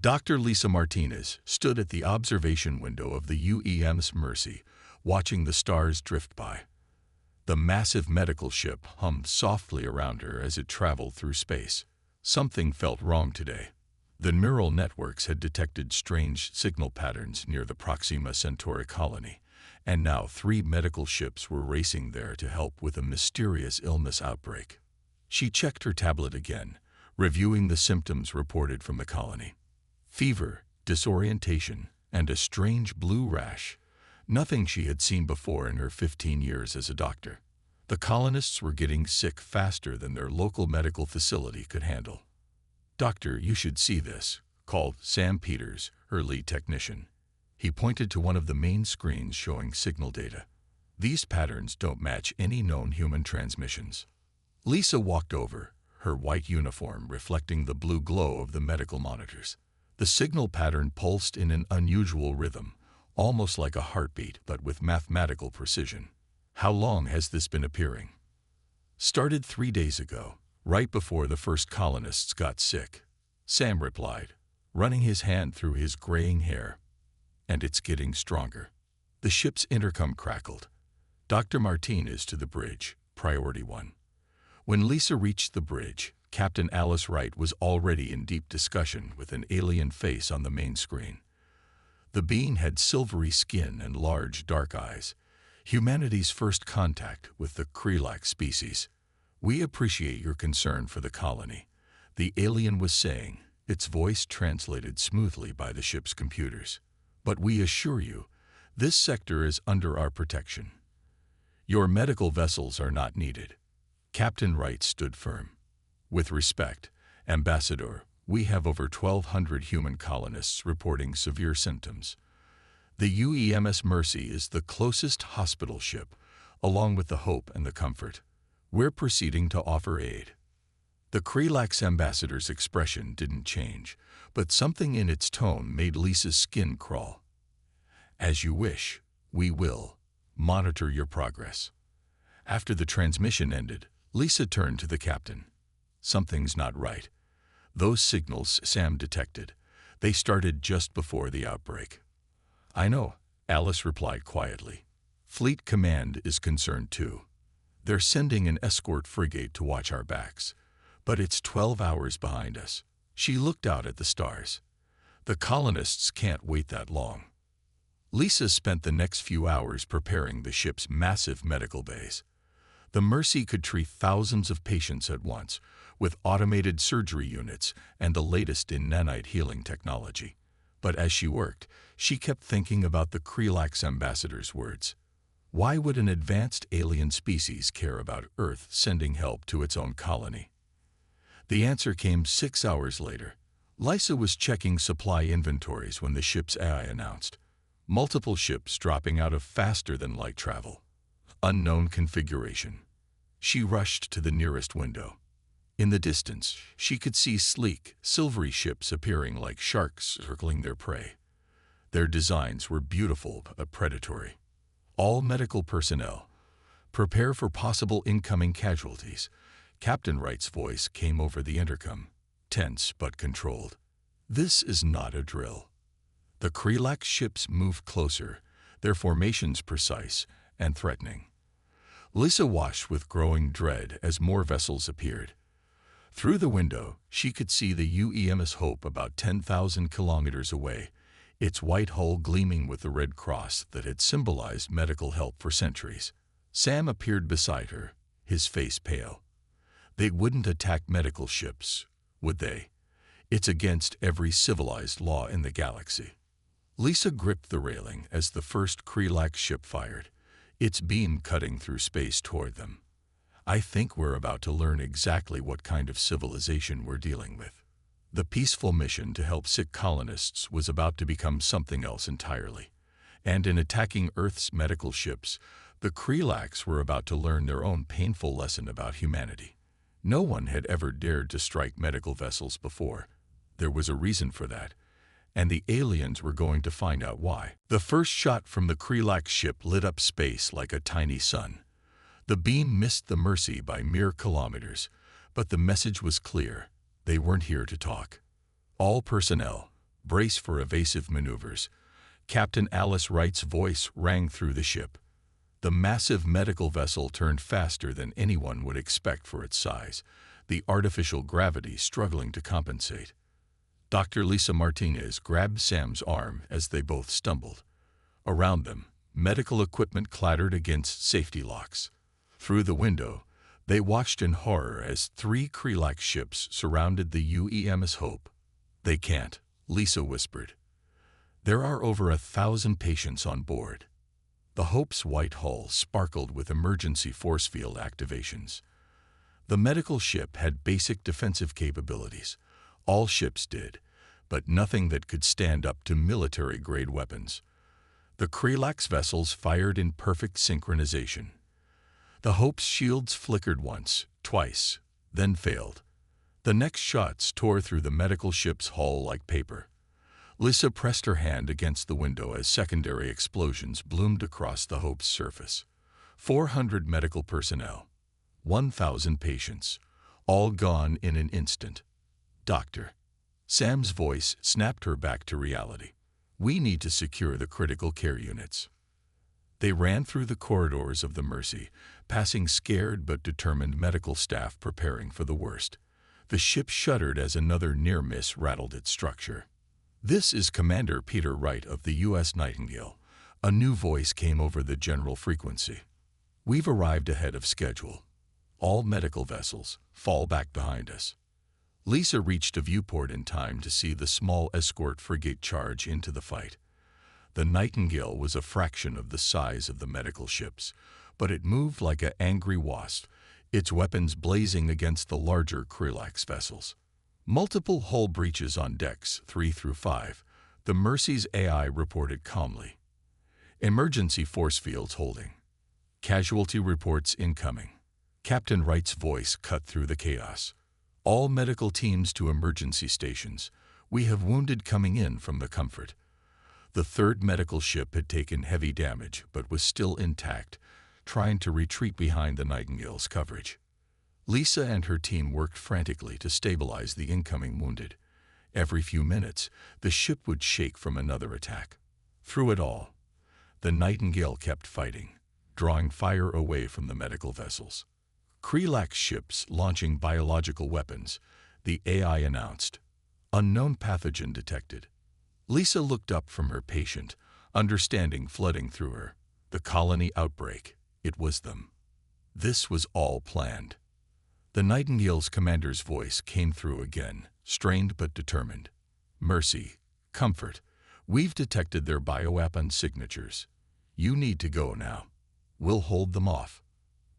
Dr. Lisa Martinez stood at the observation window of the UEMS Mercy, watching the stars drift by. The massive medical ship hummed softly around her as it traveled through space. Something felt wrong today. The neural networks had detected strange signal patterns near the Proxima Centauri colony, and now 3 medical ships were racing there to help with a mysterious illness outbreak. She checked her tablet again, reviewing the symptoms reported from the colony. Fever, disorientation, and a strange blue rash. Nothing she had seen before in her 15 years as a doctor. The colonists were getting sick faster than their local medical facility could handle. "Doctor, you should see this," called Sam Peters, her lead technician. He pointed to one of the main screens showing signal data. "These patterns don't match any known human transmissions." Lisa walked over, her white uniform reflecting the blue glow of the medical monitors. The signal pattern pulsed in an unusual rhythm, almost like a heartbeat, but with mathematical precision. "How long has this been appearing?" "Started 3 days ago, right before the first colonists got sick," Sam replied, running his hand through his graying hair. "And it's getting stronger." The ship's intercom crackled. "Dr. Martinez to the bridge, priority 1. When Lisa reached the bridge, Captain Alice Wright was already in deep discussion with an alien face on the main screen. The being had silvery skin and large, dark eyes, humanity's first contact with the Krelak species. "We appreciate your concern for the colony," the alien was saying, its voice translated smoothly by the ship's computers. "But we assure you, this sector is under our protection. Your medical vessels are not needed." Captain Wright stood firm. "With respect, Ambassador, we have over 1,200 human colonists reporting severe symptoms. The UEMS Mercy is the closest hospital ship, along with the Hope and the Comfort. We're proceeding to offer aid." The Krelak's ambassador's expression didn't change, but something in its tone made Lisa's skin crawl. "As you wish, we will monitor your progress." After the transmission ended, Lisa turned to the captain. "Something's not right. Those signals Sam detected, they started just before the outbreak." "I know," Alice replied quietly. "Fleet Command is concerned too. They're sending an escort frigate to watch our backs, but it's 12 hours behind us." She looked out at the stars. "The colonists can't wait that long." Lisa spent the next few hours preparing the ship's massive medical bays. The Mercy could treat thousands of patients at once, with automated surgery units and the latest in nanite healing technology. But as she worked, she kept thinking about the Krelak's ambassador's words. Why would an advanced alien species care about Earth sending help to its own colony? The answer came 6 hours later. Lisa was checking supply inventories when the ship's AI announced, "Multiple ships dropping out of faster-than-light travel. Unknown configuration." She rushed to the nearest window. In the distance, she could see sleek, silvery ships appearing like sharks circling their prey. Their designs were beautiful but predatory. "All medical personnel, prepare for possible incoming casualties." Captain Wright's voice came over the intercom, tense but controlled. "This is not a drill." The Krelak ships moved closer, their formations precise and threatening. Lisa watched with growing dread as more vessels appeared. Through the window, she could see the UEMS Hope about 10,000 kilometers away, its white hull gleaming with the red cross that had symbolized medical help for centuries. Sam appeared beside her, his face pale. "They wouldn't attack medical ships, would they? It's against every civilized law in the galaxy." Lisa gripped the railing as the first Krelak ship fired, its beam cutting through space toward them. "I think we're about to learn exactly what kind of civilization we're dealing with." The peaceful mission to help sick colonists was about to become something else entirely. And in attacking Earth's medical ships, the Krelaks were about to learn their own painful lesson about humanity. No one had ever dared to strike medical vessels before. There was a reason for that, and the aliens were going to find out why. The first shot from the Krelak ship lit up space like a tiny sun. The beam missed the Mercy by mere kilometers, but the message was clear. They weren't here to talk. "All personnel, Brace for evasive maneuvers. Captain Alice Wright's voice rang through the ship. The massive medical vessel turned faster than anyone would expect for its size, the artificial gravity struggling to compensate. Dr. Lisa Martinez grabbed Sam's arm as they both stumbled. Around them, medical equipment clattered against safety locks. Through the window, they watched in horror as 3 Krelax ships surrounded the UEMS Hope. "They can't," Lisa whispered. "There are over 1,000 patients on board." The Hope's white hull sparkled with emergency force field activations. The medical ship had basic defensive capabilities. All ships did, but nothing that could stand up to military-grade weapons. The Krelax vessels fired in perfect synchronization. The Hope's shields flickered once, twice, then failed. The next shots tore through the medical ship's hull like paper. Lisa pressed her hand against the window as secondary explosions bloomed across the Hope's surface. 400 medical personnel, 1,000 patients, all gone in an instant. "Doctor." Sam's voice snapped her back to reality. "We need to secure the critical care units." They ran through the corridors of the Mercy, passing scared but determined medical staff preparing for the worst. The ship shuddered as another near-miss rattled its structure. "This is Commander Peter Wright of the U.S. Nightingale." A new voice came over the general frequency. "We've arrived ahead of schedule. All medical vessels, fall back behind us." Lisa reached a viewport in time to see the small escort frigate charge into the fight. The Nightingale was a fraction of the size of the medical ships, but it moved like an angry wasp, its weapons blazing against the larger Krelax vessels. Multiple hull breaches on decks 3 through 5, the Mercy's AI reported calmly. "Emergency force fields holding. Casualty reports incoming." Captain Wright's voice cut through the chaos. "All medical teams to emergency stations. We have wounded coming in from the Comfort." The 3rd medical ship had taken heavy damage but was still intact, trying to retreat behind the Nightingale's coverage. Lisa and her team worked frantically to stabilize the incoming wounded. Every few minutes, the ship would shake from another attack. Through it all, the Nightingale kept fighting, drawing fire away from the medical vessels. "Krelax ships launching biological weapons," the AI announced. "Unknown pathogen detected." Lisa looked up from her patient, understanding flooding through her. The colony outbreak. It was them. This was all planned. The Nightingale's commander's voice came through again, strained but determined. "Mercy, Comfort, we've detected their bioweapon signatures. You need to go now. We'll hold them off."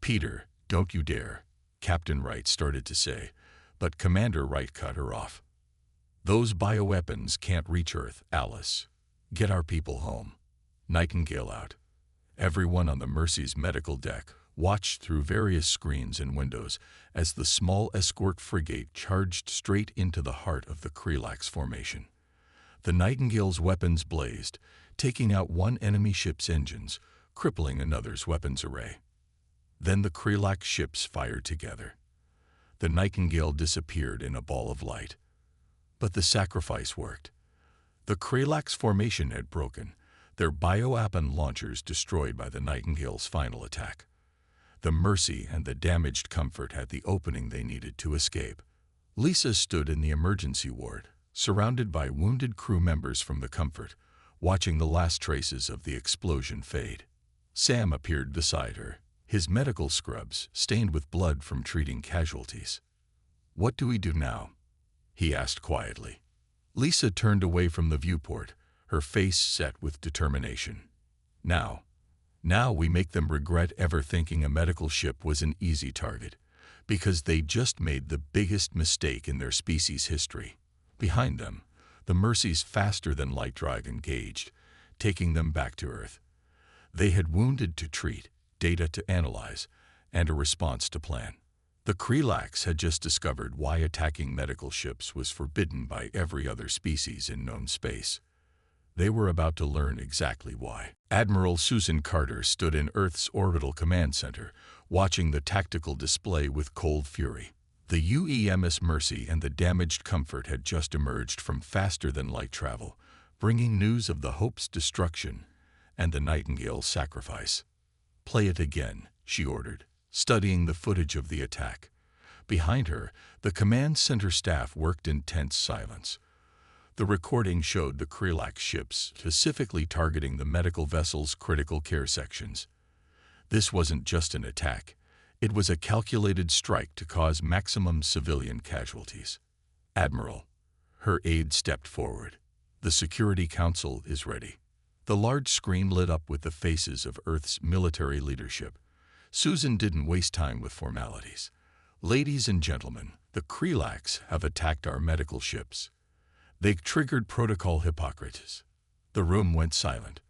"Peter, don't you dare," Captain Wright started to say, but Commander Wright cut her off. "Those bioweapons can't reach Earth, Alice. Get our people home." Nightingale out. Everyone on the Mercy's medical deck watched through various screens and windows as the small escort frigate charged straight into the heart of the Krelax formation. The Nightingale's weapons blazed, taking out one enemy ship's engines, crippling another's weapons array. Then the Krelax ships fired together. The Nightingale disappeared in a ball of light. But the sacrifice worked. The Krelax formation had broken, their bioweapon launchers destroyed by the Nightingale's final attack. The Mercy and the damaged Comfort had the opening they needed to escape. Lisa stood in the emergency ward, surrounded by wounded crew members from the Comfort, watching the last traces of the explosion fade. Sam appeared beside her, his medical scrubs stained with blood from treating casualties. "What do we do now?" he asked quietly. Lisa turned away from the viewport, her face set with determination. Now we make them regret ever thinking a medical ship was an easy target, because they just made the biggest mistake in their species' history. Behind them, the Mercy's faster-than-light drive engaged, taking them back to Earth. They had wounded to treat, data to analyze, and a response to plan. The Krelax had just discovered why attacking medical ships was forbidden by every other species in known space. They were about to learn exactly why. Admiral Susan Carter stood in Earth's orbital command center, watching the tactical display with cold fury. The UEMS Mercy and the damaged Comfort had just emerged from faster-than-light travel, bringing news of the Hope's destruction and the Nightingale's sacrifice. "Play it again," she ordered, studying the footage of the attack. Behind her, the command center staff worked in tense silence. The recording showed the Krelax ships specifically targeting the medical vessel's critical care sections. This wasn't just an attack. It was a calculated strike to cause maximum civilian casualties. "Admiral," her aide stepped forward. "The Security Council is ready." The large screen lit up with the faces of Earth's military leadership. Susan didn't waste time with formalities. "Ladies and gentlemen, the Krelax have attacked our medical ships. They triggered Protocol Hippocrates." The room went silent.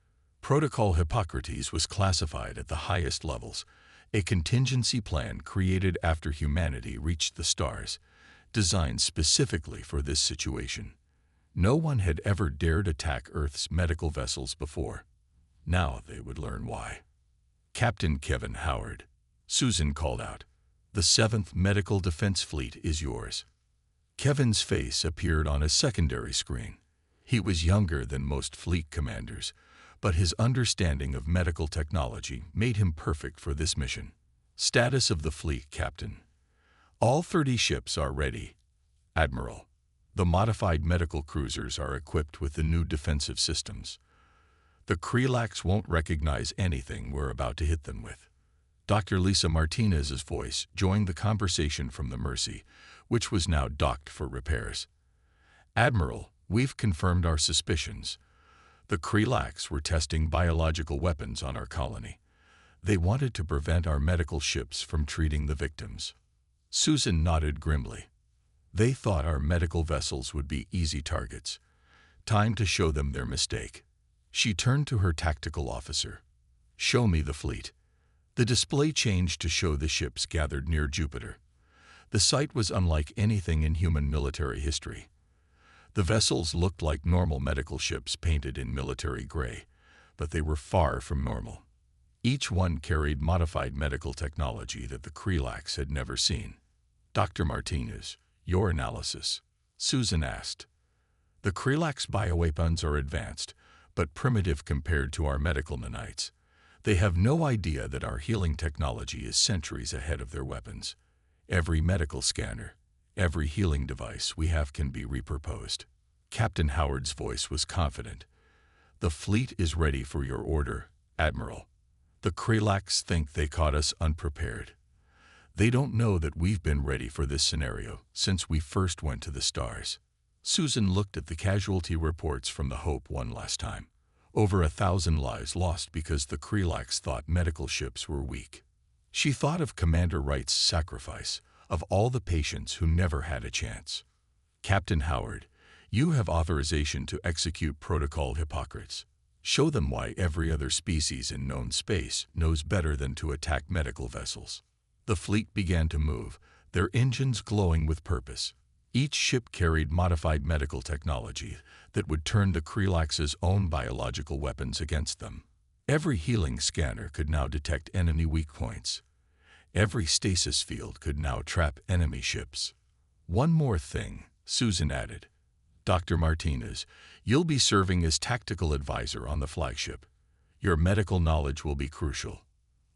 Protocol Hippocrates was classified at the highest levels, a contingency plan created after humanity reached the stars, designed specifically for this situation. No one had ever dared attack Earth's medical vessels before. Now they would learn why. "Captain Kevin Howard," Susan called out, "the 7th Medical Defense Fleet is yours." Kevin's face appeared on a secondary screen. He was younger than most fleet commanders, but his understanding of medical technology made him perfect for this mission. "Status of the fleet, Captain. All 30 ships are ready, Admiral. The modified medical cruisers are equipped with the new defensive systems. The Krelax won't recognize anything we're about to hit them with." Dr. Lisa Martinez's voice joined the conversation from the Mercy, which was now docked for repairs. "Admiral, we've confirmed our suspicions. The Krelax were testing biological weapons on our colony. They wanted to prevent our medical ships from treating the victims." Susan nodded grimly. "They thought our medical vessels would be easy targets. Time to show them their mistake." She turned to her tactical officer. "Show me the fleet." The display changed to show the ships gathered near Jupiter. The sight was unlike anything in human military history. The vessels looked like normal medical ships painted in military gray, but they were far from normal. Each one carried modified medical technology that the Krelax had never seen. "Dr. Martinez, your analysis?" Susan asked. "The Krelax bioweapons are advanced, but primitive compared to our medical nanites. They have no idea that our healing technology is centuries ahead of their weapons. Every medical scanner, every healing device we have can be repurposed." Captain Howard's voice was confident. "The fleet is ready for your order, Admiral. The Krelax think they caught us unprepared. They don't know that we've been ready for this scenario since we first went to the stars." Susan looked at the casualty reports from the Hope one last time. Over 1,000 lives lost because the Krelax thought medical ships were weak. She thought of Commander Wright's sacrifice, of all the patients who never had a chance. "Captain Howard, you have authorization to execute Protocol Hippocrates. Show them why every other species in known space knows better than to attack medical vessels." The fleet began to move, their engines glowing with purpose. Each ship carried modified medical technology that would turn the Krelax's own biological weapons against them. Every healing scanner could now detect enemy weak points. Every stasis field could now trap enemy ships. "One more thing," Susan added. "Dr. Martinez, you'll be serving as tactical advisor on the flagship. Your medical knowledge will be crucial."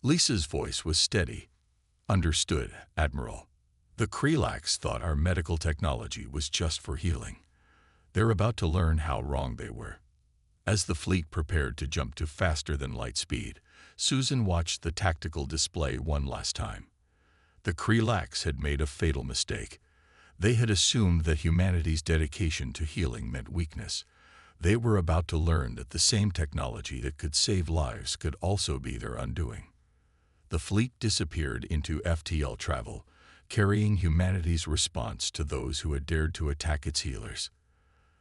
Lisa's voice was steady. "Understood, Admiral. The Krelax thought our medical technology was just for healing. They're about to learn how wrong they were." As the fleet prepared to jump to faster-than-light speed, Susan watched the tactical display one last time. The Krelax had made a fatal mistake. They had assumed that humanity's dedication to healing meant weakness. They were about to learn that the same technology that could save lives could also be their undoing. The fleet disappeared into FTL travel, carrying humanity's response to those who had dared to attack its healers.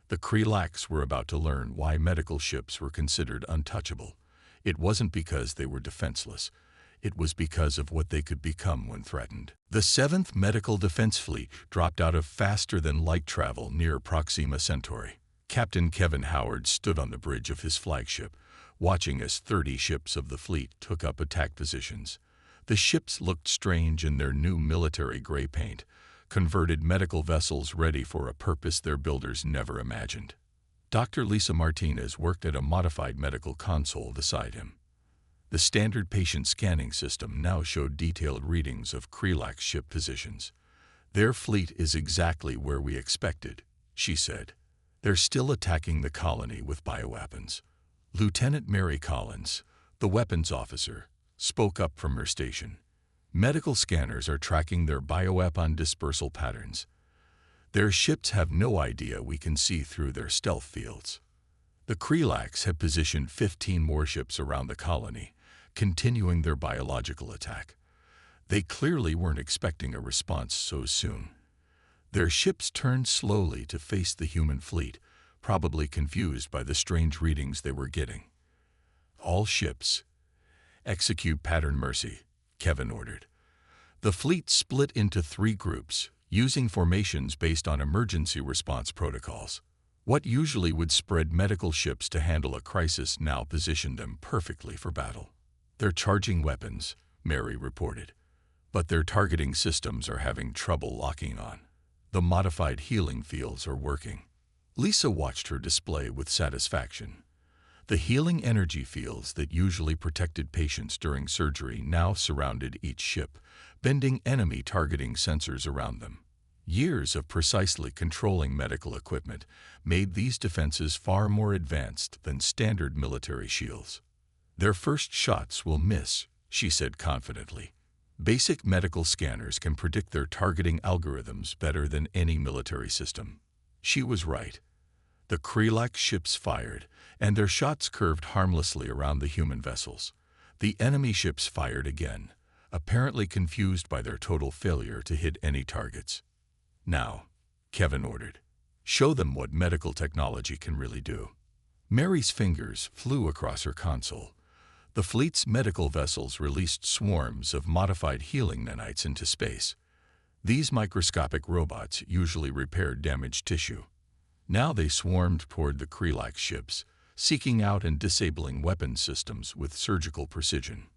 The Krelax were about to learn why medical ships were considered untouchable. It wasn't because they were defenseless. It was because of what they could become when threatened. The 7th Medical Defense Fleet dropped out of faster-than-light travel near Proxima Centauri. Captain Kevin Howard stood on the bridge of his flagship, watching as 30 ships of the fleet took up attack positions. The ships looked strange in their new military gray paint, converted medical vessels ready for a purpose their builders never imagined. Dr. Lisa Martinez worked at a modified medical console beside him. The standard patient scanning system now showed detailed readings of Krelak's ship positions. "Their fleet is exactly where we expected," she said. "They're still attacking the colony with bioweapons." Lieutenant Mary Collins, the weapons officer, spoke up from her station. "Medical scanners are tracking their bioweapon dispersal patterns. Their ships have no idea we can see through their stealth fields." The Krelaks had positioned 15 more ships around the colony, continuing their biological attack. They clearly weren't expecting a response so soon. Their ships turned slowly to face the human fleet, probably confused by the strange readings they were getting. "All ships, execute pattern mercy," Kevin ordered. The fleet split into 3 groups, using formations based on emergency response protocols. What usually would spread medical ships to handle a crisis now positioned them perfectly for battle. "They're charging weapons," Mary reported, "but their targeting systems are having trouble locking on. The modified healing fields are working." Lisa watched her display with satisfaction. The healing energy fields that usually protected patients during surgery now surrounded each ship, bending enemy targeting sensors around them. Years of precisely controlling medical equipment made these defenses far more advanced than standard military shields. "Their first shots will miss," she said confidently. "Basic medical scanners can predict their targeting algorithms better than any military system." She was right. The Krelak ships fired, and their shots curved harmlessly around the human vessels. The enemy ships fired again, apparently confused by their total failure to hit any targets. "Now," Kevin ordered, "show them what medical technology can really do." Mary's fingers flew across her console. The fleet's medical vessels released swarms of modified healing nanites into space. These microscopic robots usually repaired damaged tissue. Now they swarmed toward the Krelak ships, seeking out and disabling weapon systems with surgical precision.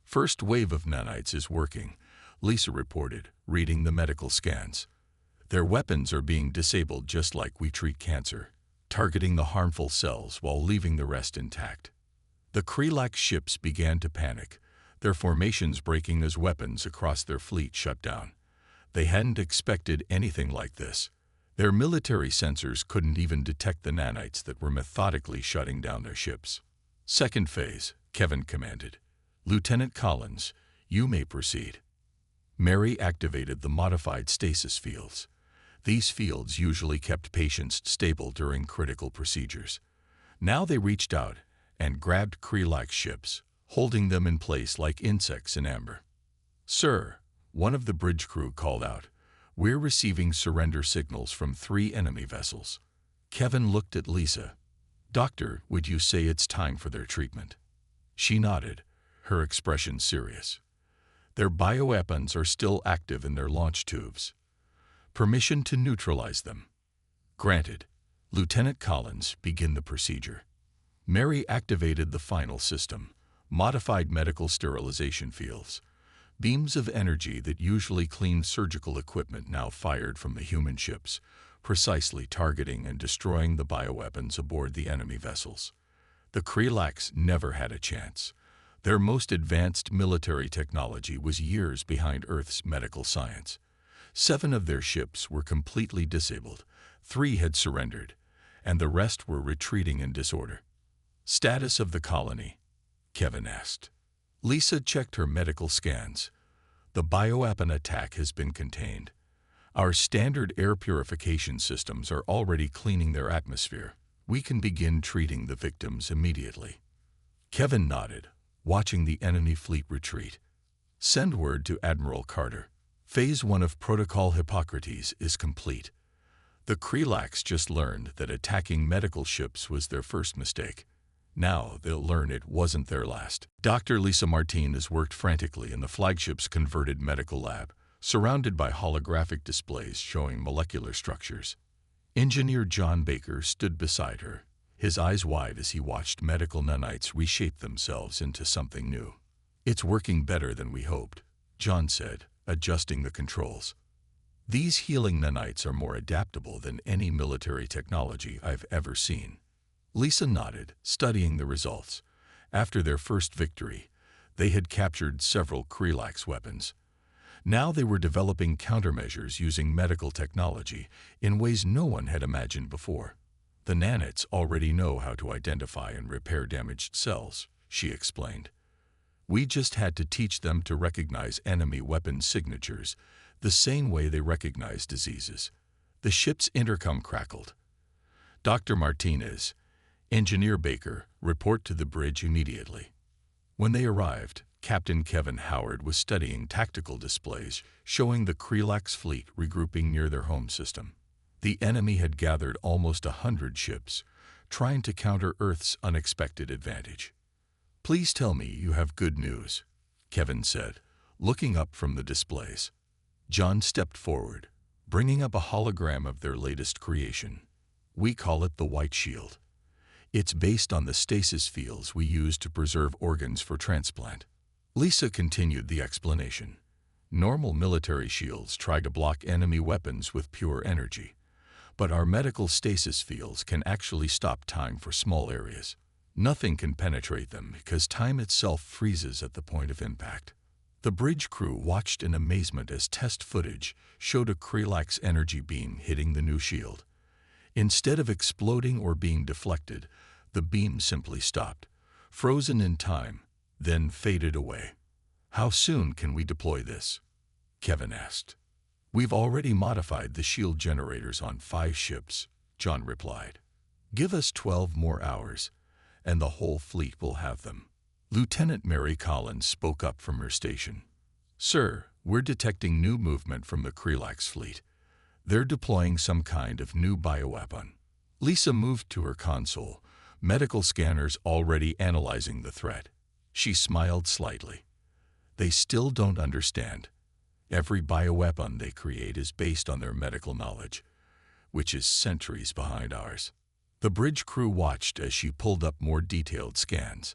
"First wave of nanites is working," Lisa reported, reading the medical scans. "Their weapons are being disabled just like we treat cancer, targeting the harmful cells while leaving the rest intact." The Krelak ships began to panic, their formations breaking as weapons across their fleet shut down. They hadn't expected anything like this. Their military sensors couldn't even detect the nanites that were methodically shutting down their ships. "Second phase," Kevin commanded. "Lieutenant Collins, you may proceed." Mary activated the modified stasis fields. These fields usually kept patients stable during critical procedures. Now they reached out and grabbed Krelak ships, holding them in place like insects in amber. "Sir," one of the bridge crew called out, "we're receiving surrender signals from 3 enemy vessels." Kevin looked at Lisa. "Doctor, would you say it's time for their treatment?" She nodded, her expression serious. "Their bioweapons are still active in their launch tubes. Permission to neutralize them." "Granted." Lieutenant Collins, begin the procedure. Mary activated the final system, modified medical sterilization fields. Beams of energy that usually cleaned surgical equipment now fired from the human ships, precisely targeting and destroying the bioweapons aboard the enemy vessels. The Krelaks never had a chance. Their most advanced military technology was years behind Earth's medical science. 7 of their ships were completely disabled, 3 had surrendered, and the rest were retreating in disorder. "Status of the colony?" Kevin asked. Lisa checked her medical scans. "The bioweapon attack has been contained. Our standard air purification systems are already cleaning their atmosphere. We can begin treating the victims immediately." Kevin nodded, watching the enemy fleet retreat. "Send word to Admiral Carter. Phase 1 of Protocol Hippocrates is complete." The Krelaks just learned that attacking medical ships was their first mistake. Now they'll learn it wasn't their last. Dr. Lisa Martinez worked frantically in the flagship's converted medical lab, surrounded by holographic displays showing molecular structures. Engineer John Baker stood beside her, his eyes wide as he watched medical nanites reshape themselves into something new. "It's working better than we hoped," John said, adjusting the controls. These healing nanites are more adaptable than any military technology I've ever seen. Lisa nodded, studying the results. After their first victory, they had captured several Krelax weapons. Now they were developing countermeasures using medical technology in ways no one had imagined before. The nanites already know how to identify and repair damaged cells, she explained. We just had to teach them to recognize enemy weapon signatures the same way they recognize diseases. The ship's intercom crackled. Dr. Martinez, Engineer Baker, report to the bridge immediately. When they arrived, Captain Kevin Howard was studying tactical displays showing the Krelax fleet regrouping near their home system. The enemy had gathered almost 100 ships, trying to counter Earth's unexpected advantage. Please tell me you have good news, Kevin said, looking up from the displays. John stepped forward, bringing up a hologram of their latest creation. We call it the White Shield. It's based on the stasis fields we use to preserve organs for transplant. Lisa continued the explanation. Normal military shields try to block enemy weapons with pure energy, but our medical stasis fields can actually stop time for small areas. Nothing can penetrate them because time itself freezes at the point of impact. The bridge crew watched in amazement as test footage showed a Krelax energy beam hitting the new shield. Instead of exploding or being deflected, the beam simply stopped, frozen in time, then faded away. How soon can we deploy this? Kevin asked. We've already modified the shield generators on 5 ships, John replied. Give us 12 more hours, and the whole fleet will have them. Lieutenant Mary Collins spoke up from her station. Sir, we're detecting new movement from the Krelax fleet. They're deploying some kind of new bioweapon. Lisa moved to her console, medical scanners already analyzing the threat. She smiled slightly. They still don't understand. Every bioweapon they create is based on their medical knowledge, which is centuries behind ours. The bridge crew watched as she pulled up more detailed scans.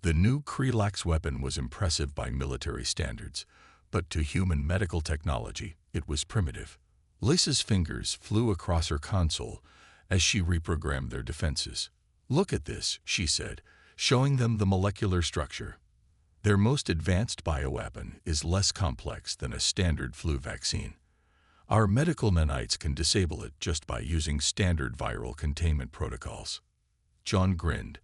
The new Krelax weapon was impressive by military standards, but to human medical technology, it was primitive. Lisa's fingers flew across her console as she reprogrammed their defenses. Look at this, she said, showing them the molecular structure. Their most advanced bioweapon is less complex than a standard flu vaccine. Our medical nanites can disable it just by using standard viral containment protocols. John grinned.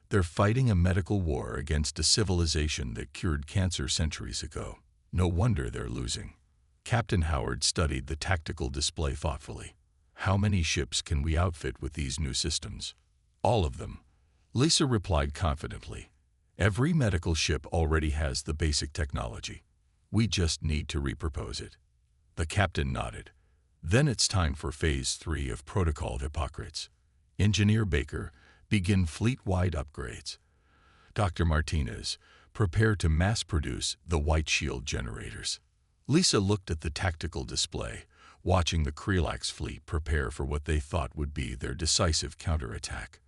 They're fighting a medical war against a civilization that cured cancer centuries ago. No wonder they're losing. Captain Howard studied the tactical display thoughtfully. How many ships can we outfit with these new systems? All of them. Lisa replied confidently. Every medical ship already has the basic technology. We just need to repropose it. The captain nodded. Then it's time for Phase 3 of Protocol Hippocrates. Engineer Baker, begin fleet-wide upgrades. Dr. Martinez, prepare to mass-produce the White Shield generators. Lisa looked at the tactical display, watching the Krelax fleet prepare for what they thought would be their decisive counterattack.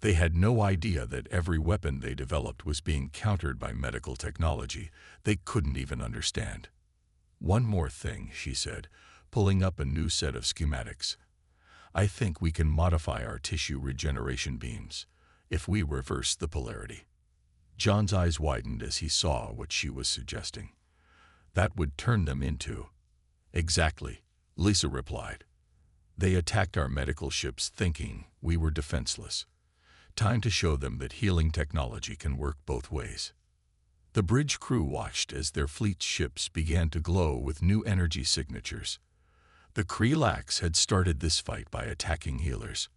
They had no idea that every weapon they developed was being countered by medical technology they couldn't even understand. One more thing, she said, pulling up a new set of schematics. I think we can modify our tissue regeneration beams if we reverse the polarity. John's eyes widened as he saw what she was suggesting. That would turn them into... Exactly, Lisa replied. They attacked our medical ships thinking we were defenseless. Time to show them that healing technology can work both ways. The bridge crew watched as their fleet's ships began to glow with new energy signatures. The Krelax had started this fight by attacking healers.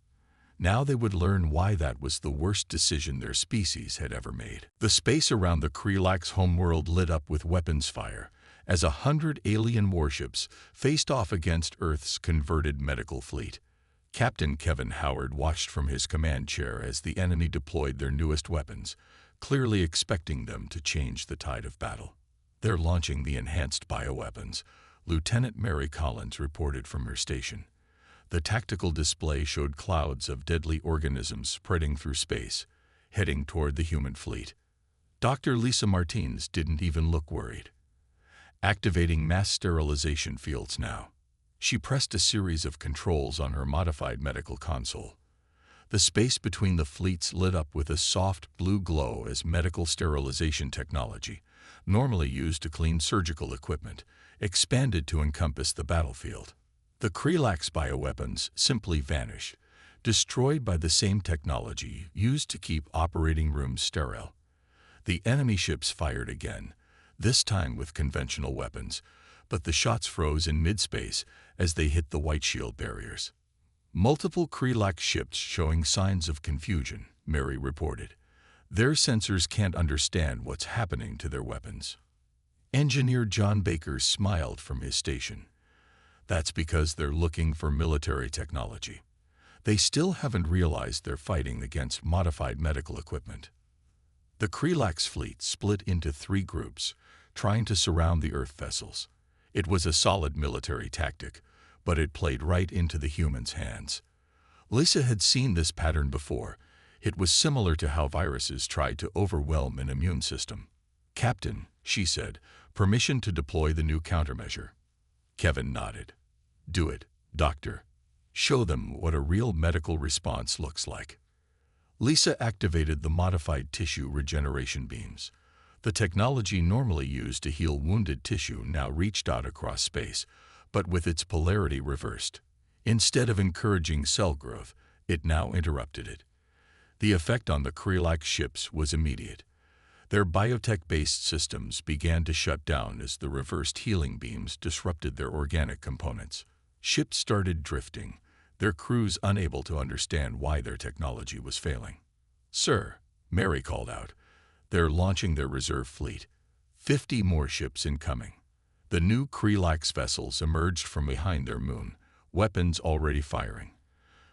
Now they would learn why that was the worst decision their species had ever made. The space around the Krelax homeworld lit up with weapons fire as 100 alien warships faced off against Earth's converted medical fleet. Captain Kevin Howard watched from his command chair as the enemy deployed their newest weapons, clearly expecting them to change the tide of battle. They're launching the enhanced bioweapons, Lieutenant Mary Collins reported from her station. The tactical display showed clouds of deadly organisms spreading through space, heading toward the human fleet. Dr. Lisa Martinez didn't even look worried. Activating mass sterilization fields now. She pressed a series of controls on her modified medical console. The space between the fleets lit up with a soft blue glow as medical sterilization technology, normally used to clean surgical equipment, expanded to encompass the battlefield. The Krelax bioweapons simply vanish, destroyed by the same technology used to keep operating rooms sterile. The enemy ships fired again, this time with conventional weapons, but the shots froze in mid-space as they hit the white shield barriers. Multiple Krelax ships showing signs of confusion, Mary reported. Their sensors can't understand what's happening to their weapons. Engineer John Baker smiled from his station. That's because they're looking for military technology. They still haven't realized they're fighting against modified medical equipment. The Krelax fleet split into 3 groups, trying to surround the Earth vessels. It was a solid military tactic, but it played right into the humans' hands. Lisa had seen this pattern before. It was similar to how viruses tried to overwhelm an immune system. "Captain," she said, "permission to deploy the new countermeasure." Kevin nodded. "Do it, Doctor. Show them what a real medical response looks like." Lisa activated the modified tissue regeneration beams. The technology normally used to heal wounded tissue now reached out across space, but with its polarity reversed. Instead of encouraging cell growth, it now interrupted it. The effect on the Krelax ships was immediate. Their biotech-based systems began to shut down as the reversed healing beams disrupted their organic components. Ships started drifting, their crews unable to understand why their technology was failing. "Sir," Mary called out, "they're launching their reserve fleet. 50 more ships incoming." The new Krelax vessels emerged from behind their moon, weapons already firing.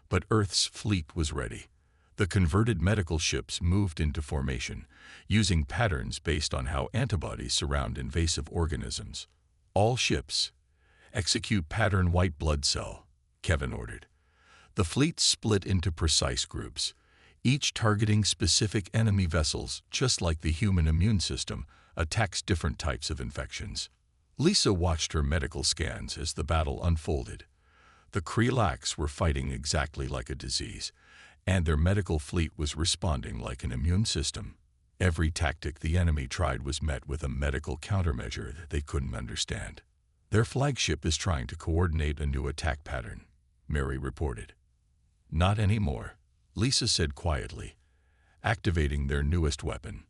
But Earth's fleet was ready. The converted medical ships moved into formation, using patterns based on how antibodies surround invasive organisms. "All ships, execute pattern white blood cell," Kevin ordered. The fleet split into precise groups, each targeting specific enemy vessels, just like the human immune system attacks different types of infections. Lisa watched her medical scans as the battle unfolded. The Krelax were fighting exactly like a disease, and their medical fleet was responding like an immune system. Every tactic the enemy tried was met with a medical countermeasure that they couldn't understand. "Their flagship is trying to coordinate a new attack pattern," Mary reported. "Not anymore," Lisa said quietly, activating their newest weapon.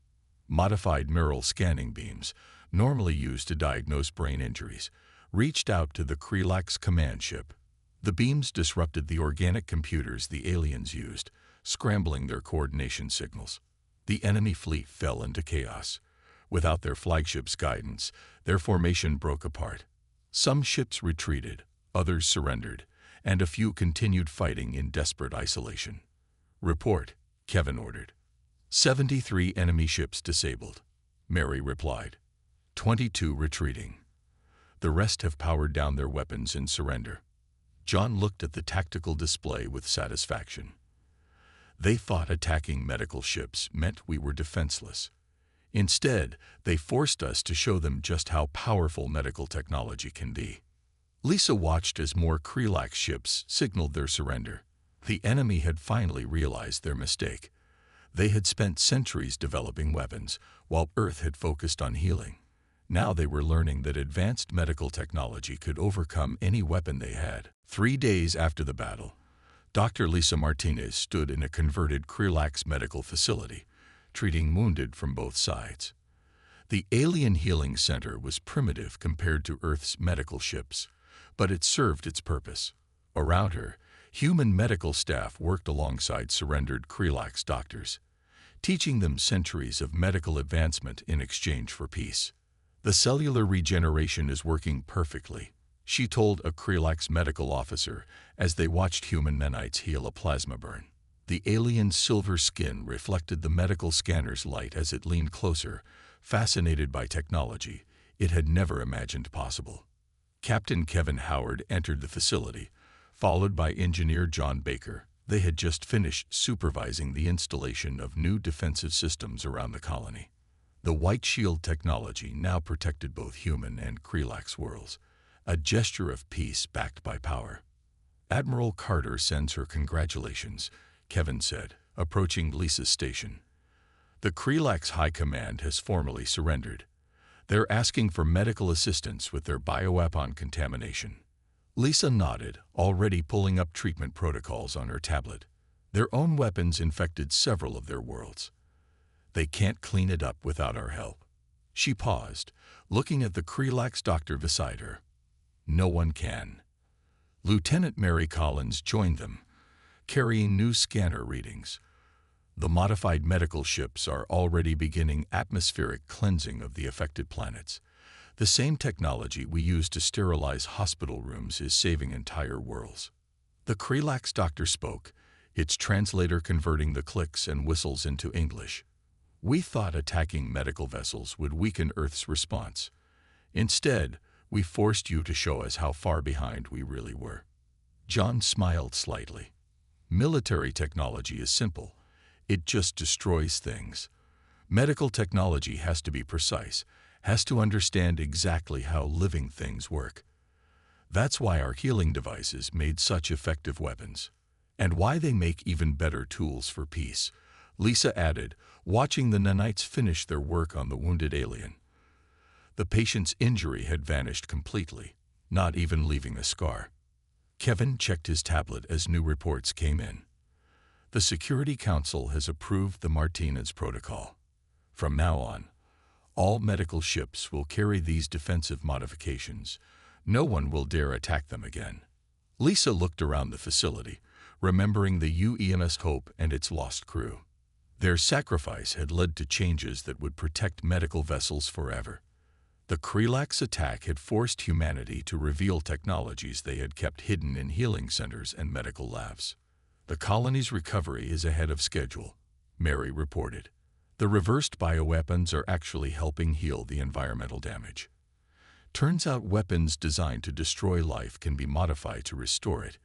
Modified neural scanning beams, normally used to diagnose brain injuries, reached out to the Krelax command ship. The beams disrupted the organic computers the aliens used, scrambling their coordination signals. The enemy fleet fell into chaos. Without their flagship's guidance, their formation broke apart. Some ships retreated, others surrendered, and a few continued fighting in desperate isolation. "Report," Kevin ordered. 73 enemy ships disabled," Mary replied. 22 retreating. The rest have powered down their weapons in surrender. John looked at the tactical display with satisfaction. "They thought attacking medical ships meant we were defenseless. Instead, they forced us to show them just how powerful medical technology can be." Lisa watched as more Krelax ships signaled their surrender. The enemy had finally realized their mistake. They had spent centuries developing weapons, while Earth had focused on healing. Now they were learning that advanced medical technology could overcome any weapon they had. 3 days after the battle, Dr. Lisa Martinez stood in a converted Krelax medical facility, treating wounded from both sides. The alien healing center was primitive compared to Earth's medical ships, but it served its purpose. Around her, human medical staff worked alongside surrendered Krelax doctors, teaching them centuries of medical advancement in exchange for peace. "The cellular regeneration is working perfectly," she told a Krelax medical officer as they watched human nanites heal a plasma burn. The alien's silver skin reflected the medical scanner's light as it leaned closer, fascinated by technology it had never imagined possible. Captain Kevin Howard entered the facility, followed by Engineer John Baker. They had just finished supervising the installation of new defensive systems around the colony. The White Shield technology now protected both human and Krelax worlds, a gesture of peace backed by power. "Admiral Carter sends her congratulations," Kevin said, approaching Lisa's station. "The Krelax High Command has formally surrendered. They're asking for medical assistance with their bioweapon contamination." Lisa nodded, already pulling up treatment protocols on her tablet. Their own weapons infected several of their worlds. "They can't clean it up without our help." She paused, looking at the Krelax doctor beside her. "No one can." Lieutenant Mary Collins joined them, carrying new scanner readings. "The modified medical ships are already beginning atmospheric cleansing of the affected planets. The same technology we use to sterilize hospital rooms is saving entire worlds." The Krelax doctor spoke, its translator converting the clicks and whistles into English. "We thought attacking medical vessels would weaken Earth's response. Instead, we forced you to show us how far behind we really were." John smiled slightly. "Military technology is simple. It just destroys things. Medical technology has to be precise, has to understand exactly how living things work. That's why our healing devices made such effective weapons. And why they make even better tools for peace," Lisa added, watching the nanites finish their work on the wounded alien. The patient's injury had vanished completely, not even leaving a scar. Kevin checked his tablet as new reports came in. "The Security Council has approved the Martinez Protocol. From now on, all medical ships will carry these defensive modifications. No one will dare attack them again." Lisa looked around the facility, remembering the UEMS Hope and its lost crew. Their sacrifice had led to changes that would protect medical vessels forever. The Krelax attack had forced humanity to reveal technologies they had kept hidden in healing centers and medical labs. "The colony's recovery is ahead of schedule," Mary reported. "The reversed bioweapons are actually helping heal the environmental damage. Turns out weapons designed to destroy life can be modified to restore it,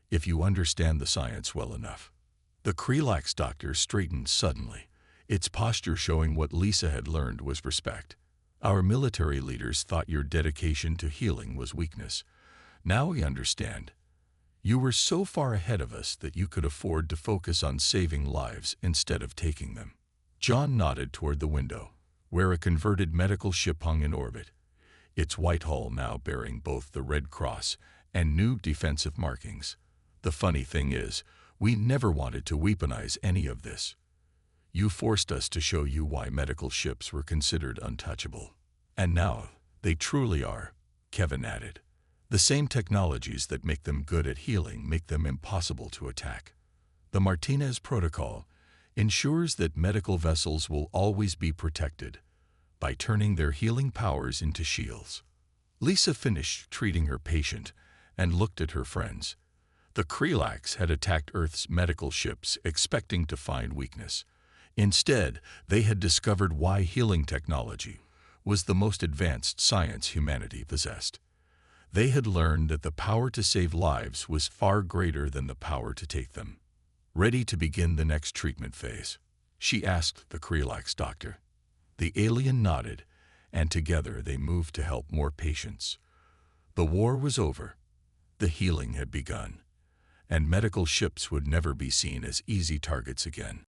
if you understand the science well enough." The Krelax doctor straightened suddenly, its posture showing what Lisa had learned was respect. "Our military leaders thought your dedication to healing was weakness. Now we understand. You were so far ahead of us that you could afford to focus on saving lives instead of taking them." John nodded toward the window, where a converted medical ship hung in orbit, its white hull now bearing both the Red Cross and new defensive markings. "The funny thing is, we never wanted to weaponize any of this. You forced us to show you why medical ships were considered untouchable. And now, they truly are," Kevin added. "The same technologies that make them good at healing make them impossible to attack. The Martinez Protocol ensures that medical vessels will always be protected by turning their healing powers into shields." Lisa finished treating her patient and looked at her friends. The Krelax had attacked Earth's medical ships expecting to find weakness. Instead, they had discovered why healing technology was the most advanced science humanity possessed. They had learned that the power to save lives was far greater than the power to take them. "Ready to begin the next treatment phase?" she asked the Krelax doctor. The alien nodded, and together they moved to help more patients. The war was over. The healing had begun, and medical ships would never be seen as easy targets again.